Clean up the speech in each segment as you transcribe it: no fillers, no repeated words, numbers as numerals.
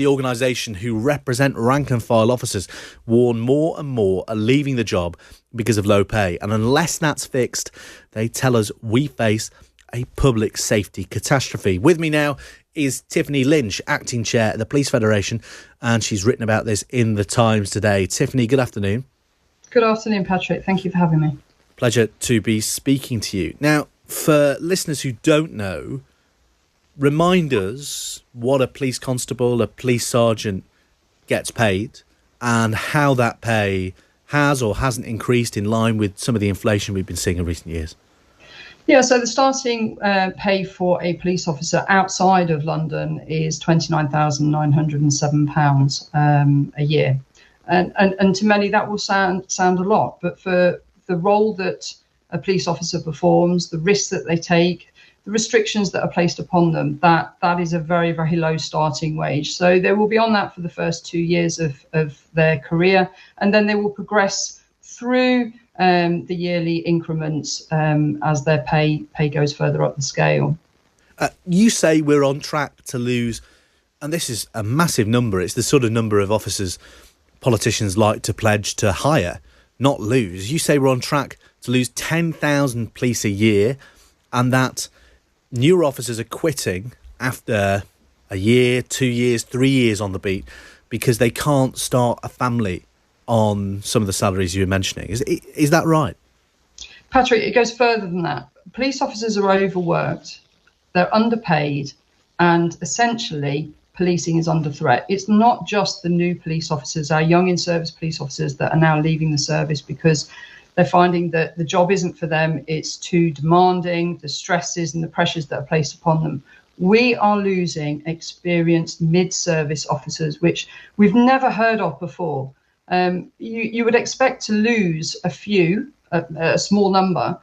the organisation who represent rank and file officers, warn more and more are leaving the job because of low pay. And unless that's fixed, they tell us we face a public safety catastrophe. With me now is Tiffany Lynch, acting chair at the Police Federation, and she's written about this in the Times today. Tiffany, good afternoon. Good afternoon, Patrick. Thank you for having me. Pleasure to be speaking to you. Now, for listeners who don't know, remind us what a police constable, a police sergeant gets paid and how that pay has or hasn't increased in line with some of the inflation we've been seeing in recent years. Yeah, so the starting pay for a police officer outside of London is £29,907 a year. And to many that will sound a lot, but for the role that a police officer performs, the risks that they take, the restrictions that are placed upon them, that is a very, very low starting wage. So they will be on that for the first 2 years of their career, and then they will progress through the yearly increments as their pay goes further up the scale. You say we're on track to lose, and this is a massive number. It's the sort of number of officers politicians like to pledge to hire, not lose. You say we're on track to lose 10,000 police a year, and that newer officers are quitting after a year, 2 years, 3 years on the beat because they can't start a family on some of the salaries you were mentioning. Is that right? Patrick, it goes further than that. Police officers are overworked, they're underpaid, and essentially policing is under threat. It's not just the new police officers, our young in-service police officers that are now leaving the service because they're finding that the job isn't for them, it's too demanding, the stresses and the pressures that are placed upon them. We are losing experienced mid-service officers, which we've never heard of before. You would expect to lose a few, a small number,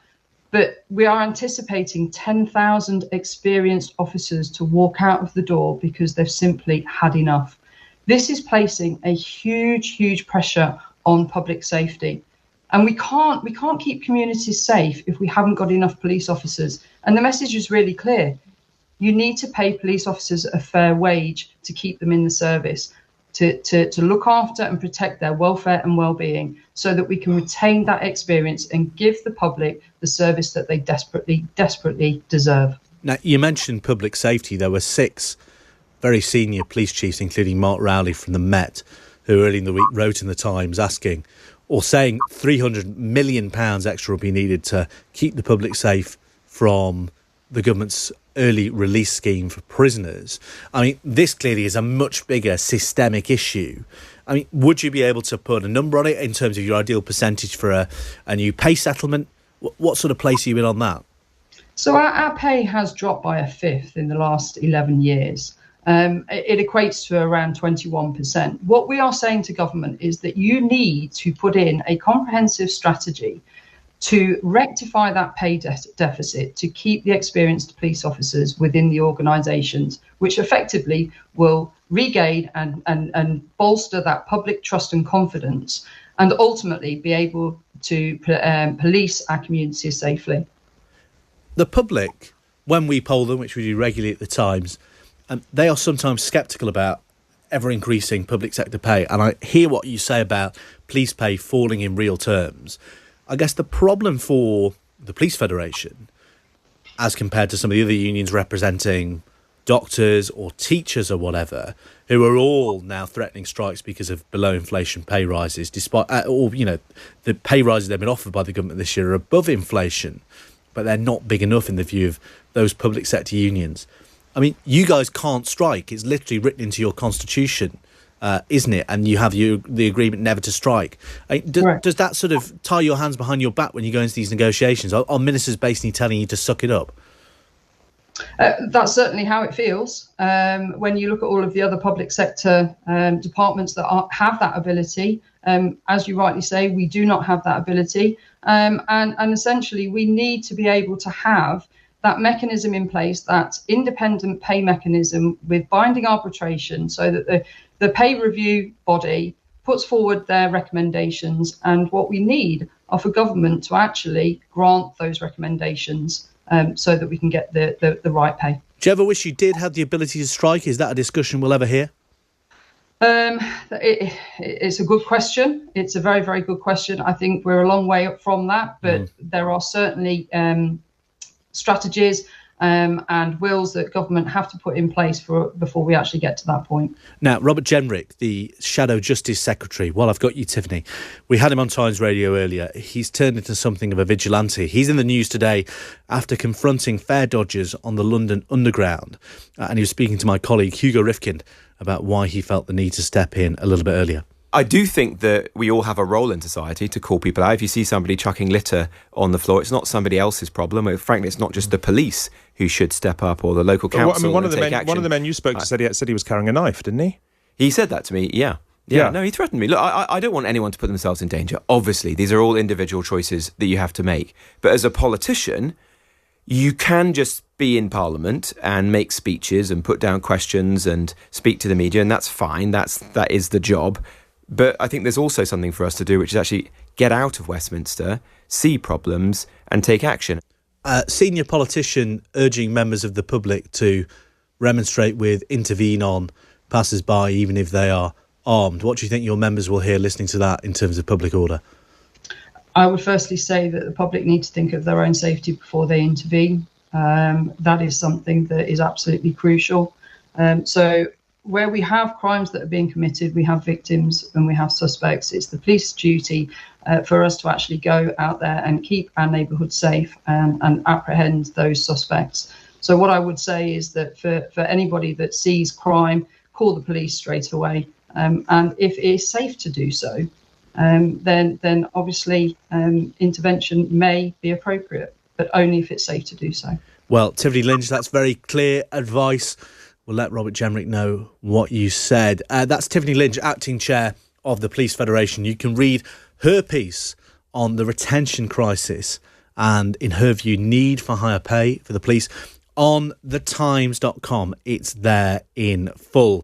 but we are anticipating 10,000 experienced officers to walk out of the door because they've simply had enough. This is placing a huge pressure on public safety. And we can't keep communities safe if we haven't got enough police officers. And the message is really clear. You need to pay police officers a fair wage to keep them in the service, to look after and protect their welfare and well-being so that we can retain that experience and give the public the service that they desperately deserve. Now, you mentioned public safety. There were 6 very senior police chiefs, including Mark Rowley from the Met, who early in the week wrote in the Times asking or saying £300 million extra will be needed to keep the public safe from the government's early release scheme for prisoners. I mean, this clearly is a much bigger systemic issue. I mean, would you be able to put a number on it in terms of your ideal percentage for a new pay settlement? What sort of place are you in on that? So our pay has dropped by a fifth in the last 11 years. It equates to around 21%. What we are saying to government is that you need to put in a comprehensive strategy to rectify that pay deficit, to keep the experienced police officers within the organisations, which effectively will regain and bolster that public trust and confidence, and ultimately be able to police our communities safely. The public, when we poll them, which we do regularly at the Times, they are sometimes sceptical about ever-increasing public sector pay. And I hear what you say about police pay falling in real terms. I guess the problem for the Police Federation, as compared to some of the other unions representing doctors or teachers or whatever, who are all now threatening strikes because of below-inflation pay rises, despite the pay rises they've been offered by the government this year are above inflation, but they're not big enough in the view of those public sector unions. I mean, you guys can't strike. It's literally written into your constitution, isn't it? And you have the agreement never to strike. Does that sort of tie your hands behind your back when you go into these negotiations? Are ministers basically telling you to suck it up? That's certainly how it feels. When you look at all of the other public sector departments that have that ability, as you rightly say, we do not have that ability. And essentially, we need to be able to have that mechanism in place, that independent pay mechanism with binding arbitration, so that the pay review body puts forward their recommendations. And what we need are for government to actually grant those recommendations so that we can get the right pay. Do you ever wish you did have the ability to strike? Is that a discussion we'll ever hear? It's a good question. It's a very, very good question. I think we're a long way up from that, but there are certainly strategies and wills that government have to put in place before we actually get to that point. Now, Robert Genrich, the Shadow Justice Secretary, well, I've got you, Tiffany. We had him on Times Radio earlier. He's turned into something of a vigilante. He's in the news today after confronting fare dodgers on the London Underground. And he was speaking to my colleague, Hugo Rifkind, about why he felt the need to step in a little bit earlier. I do think that we all have a role in society to call people out. If you see somebody chucking litter on the floor, it's not somebody else's problem. Frankly, it's not just the police who should step up or the local council. One of the men you spoke to said he was carrying a knife, didn't he? He said that to me. Yeah. No, he threatened me. Look, I don't want anyone to put themselves in danger. Obviously, these are all individual choices that you have to make. But as a politician, you can just be in Parliament and make speeches and put down questions and speak to the media, and that's fine. That is the job. But I think there's also something for us to do, which is actually get out of Westminster, see problems and take action. Senior politician urging members of the public to remonstrate with, intervene on passers-by, even if they are armed. What do you think your members will hear listening to that in terms of public order? I would firstly say that the public need to think of their own safety before they intervene. That is something that is absolutely crucial. So where we have crimes that are being committed, we have victims and we have suspects. It's the police duty for us to actually go out there and keep our neighbourhood safe and apprehend those suspects. So what I would say is that for anybody that sees crime, call the police straight away. And if it is safe to do so, then obviously intervention may be appropriate, but only if it's safe to do so. Well, Tiffany Lynch, that's very clear advice. We'll let Robert Genrich know what you said. That's Tiffany Lynch, Acting Chair of the Police Federation. You can read her piece on the retention crisis and, in her view, need for higher pay for the police on thetimes.com. It's there in full.